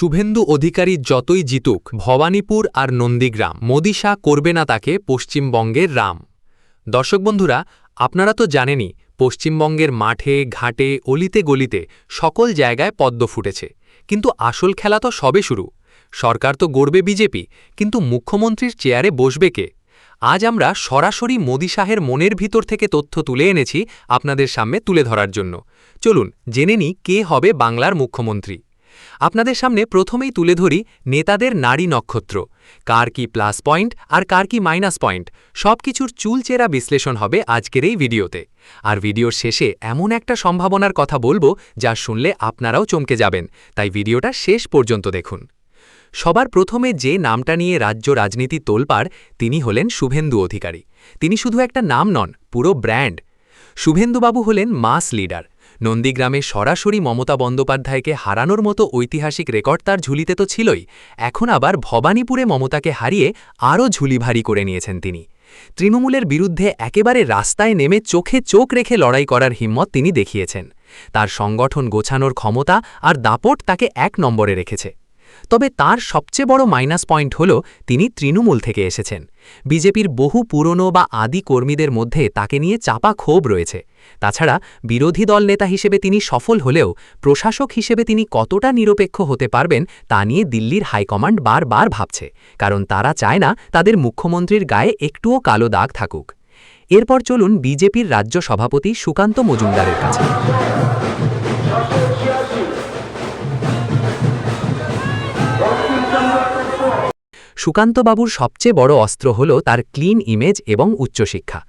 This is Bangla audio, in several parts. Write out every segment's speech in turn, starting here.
শুভেন্দু অধিকারী যতই জিতুক ভবানীপুর আর নন্দীগ্রাম মোদি শাহ করবে না তাকে পশ্চিমবঙ্গের রাম। দর্শক বন্ধুরা, আপনারা তো জানেনই পশ্চিমবঙ্গের মাঠে ঘাটে অলিতে গলিতে সকল জায়গায় পদ্ম ফুটেছে, কিন্তু আসল খেলা তো সবে শুরু। সরকার তো গড়বে বিজেপি, কিন্তু মুখ্যমন্ত্রীর চেয়ারে বসবে কে? আজ আমরা সরাসরি মোদি শাহের মনের ভিতর থেকে তথ্য তুলে এনেছি আপনাদের সামনে তুলে ধরার জন্য। চলুন জেনে নিই কে হবে বাংলার মুখ্যমন্ত্রী। আপনাদের সামনে প্রথমেই তুলে ধরি নেতাদের নারী নক্ষত্র, কার কি প্লাস পয়েন্ট আর কার কি মাইনাস পয়েন্ট, সবকিছুর চুলচেরা বিশ্লেষণ হবে আজকের এই ভিডিওতে। আর ভিডিওর শেষে এমন একটা সম্ভাবনার কথা বলবো যা শুনলে আপনারাও চমকে যাবেন, তাই ভিডিওটা শেষ পর্যন্ত দেখুন। সবার প্রথমে যে নামটা নিয়ে রাজ্য রাজনীতি তোলপাড়, তিনি হলেন শুভেন্দু অধিকারী। তিনি শুধু একটা নাম নন, পুরো ব্র্যান্ড। শুভেন্দুবাবু হলেন মাস লিডার। নন্দীগ্রামে সরাসরি মমতা বন্দ্যোপাধ্যায়কে হারানোর মতো ঐতিহাসিক রেকর্ড তার ঝুলিতে তো ছিলই, এখন আবার ভবানীপুরে মমতাকে হারিয়ে আরও ঝুলি ভারী করে নিয়েছেন তিনি। তৃণমূলের বিরুদ্ধে একেবারে রাস্তায় নেমে চোখে চোখ রেখে লড়াই করার হিম্মত তিনি দেখিয়েছেন। তার সংগঠন গোছানোর ক্ষমতা আর দাপট তাকে এক নম্বরে রেখেছে। তবে তার সবচেয়ে বড় মাইনাস পয়েন্ট হল তিনি তৃণমূল থেকে এসেছেন। বিজেপির বহু পুরনো বা আদি কর্মীদের মধ্যে তাকে নিয়ে চাপা ক্ষোভ রয়েছে। তাছাড়া বিরোধী দল নেতা হিসেবে তিনি সফল হলেও প্রশাসক হিসেবে তিনি কতটা নিরপেক্ষ হতে পারবেন তা নিয়ে দিল্লির হাইকমান্ড বারবার ভাবছে, কারণ তারা চায় না তাদের মুখ্যমন্ত্রীর গায়ে একটুও কালো দাগ থাকুক। এরপর চলুন বিজেপির রাজ্য সভাপতি সুকান্ত মজুমদারের কাছে। সুকান্তবাবুর সবচেয়ে বড় অস্ত্র হল তার ক্লিন ইমেজ এবং উচ্চশিক্ষা।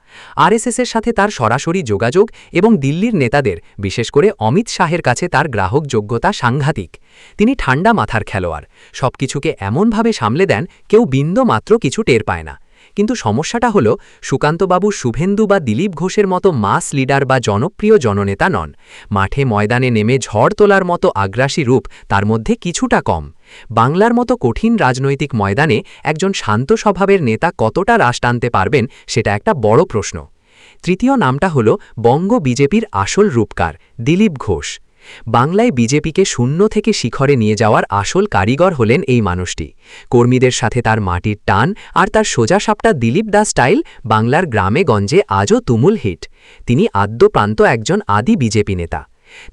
আরএসএসের সাথে তার সরাসরি যোগাযোগ এবং দিল্লির নেতাদের, বিশেষ করে অমিত শাহের কাছে তার গ্রাহক যোগ্যতা সাংঘাতিক। তিনি ঠান্ডা মাথার খেলোয়াড়, সবকিছুকে এমনভাবে সামলে দেন কেউ বিন্দুমাত্র কিছু টের পায় না। কিন্তু সমস্যাটা হল সুকান্তবাবু শুভেন্দু বা দিলীপ ঘোষের মতো মাস লিডার বা জনপ্রিয় জননেতা নন। মাঠে ময়দানে নেমে ঝড় তোলার মতো আগ্রাসী রূপ তার মধ্যে কিছুটা কম। বাংলার মতো কঠিন রাজনৈতিক ময়দানে একজন শান্ত স্বভাবের নেতা কতটা রাশ টানতে পারবেন সেটা একটা বড় প্রশ্ন। তৃতীয় নামটা হল বঙ্গ বিজেপির আসল রূপকার দিলীপ ঘোষ। বাংলায় বিজেপিকে শূন্য থেকে শিখরে নিয়ে যাওয়ার আসল কারিগর হলেন এই মানুষটি। কর্মীদের সাথে তার মাটির টান আর তার সোজাসাপটা দিলীপ দা স্টাইল বাংলার গ্রামে গঞ্জে আজও তুমুল হিট। তিনি আদ্যপ্রান্ত একজন আদি বিজেপি নেতা।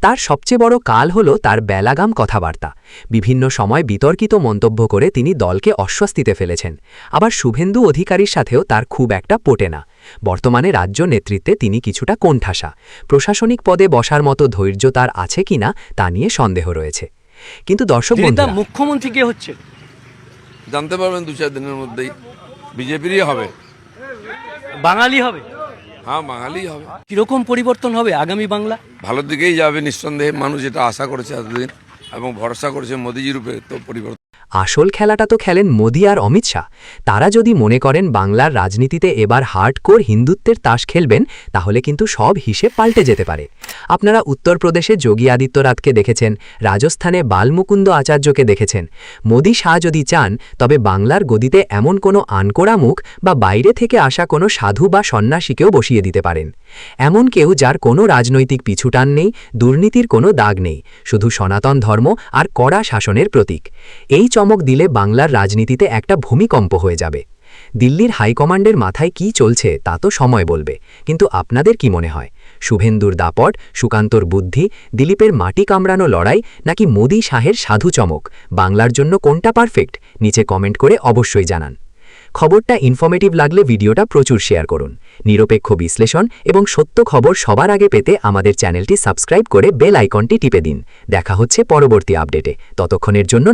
তার সবচেয়ে বড় কাল হল তার বেলাগাম কথাবার্তা। বিভিন্ন সময় বিতর্কিত মন্তব্য করে তিনি দলকে অস্বস্তিতে ফেলেছেন। আবার শুভেন্দু অধিকারীর সাথেও তার খুব একটা পটে না। বর্তমানে রাজ্য নেতৃত্বে তিনি কিছুটা কোণঠাসা। প্রশাসনিক পদে বসার মতো ধৈর্য তার আছে কিনা তা নিয়ে সন্দেহ রয়েছে। কিন্তু দর্শক বন্ধুরা, মুখ্যমন্ত্রী কে হচ্ছে জানতে পারবেন 2-4 দিনের মধ্যেই। বিজেপিরই হবে, বাঙালি হবে। হ্যাঁ, বাঙালি হবে। কিরকম পরিবর্তন হবে আগামী বাংলা? ভালোর দিকেই যাবে নিঃসন্দেহে। মানুষ যেটা আশা করেছে এতদিন এবং ভরসা করেছে মোদিজির উপরে, তো পরিবর্তন। আসল খেলাটা তো খেলেন মোদি আর অমিত শাহ। তারা যদি মনে করেন বাংলার রাজনীতিতে এবার হার্ডকোর হিন্দুত্বের তাস খেলবেন, তাহলে কিন্তু সব হিসেব পাল্টে যেতে পারে। আপনারা উত্তরপ্রদেশে যোগী আদিত্যনাথকে দেখেছেন, রাজস্থানে বালমুকুন্দ আচার্যকে দেখেছেন। মোদি শাহ যদি চান, তবে বাংলার গদিতে এমন কোনো আনকোড়া মুখ বা বাইরে থেকে আসা কোনো সাধু বা সন্ন্যাসীকেও বসিয়ে দিতে পারেন। এমন কেউ যার কোনো রাজনৈতিক পিছুটান নেই, দুর্নীতির কোনো দাগ নেই, শুধু সনাতন ধর্ম আর কড়া শাসনের প্রতীক। এই চমক দিলে বাংলার রাজনীতিতে একটা ভূমিকম্প হয়ে যাবে। দিল্লির হাইকমান্ডের মাথায় কি চলছে তা তো সময় বলবে, কিন্তু আপনাদের কি মনে হয়? শুভেন্দুর দাপট, সুকান্তর বুদ্ধি, দিলীপের মাটি কামড়ানো লড়াই, নাকি মোদি শাহের সাধু চমক? বাংলার জন্য কোনটা পারফেক্ট? নিচে কমেন্ট করে অবশ্যই জানান। খবরটা ইনফরমেটিভ লাগলে ভিডিওটা প্রচুর শেয়ার করুন। নিরপেক্ষ বিশ্লেষণ এবং সত্য খবর সবার আগে পেতে আমাদের চ্যানেলটি সাবস্ক্রাইব করে বেল আইকনটি টিপে দিন। দেখা হচ্ছে পরবর্তী আপডেটে। ততক্ষণের জন্য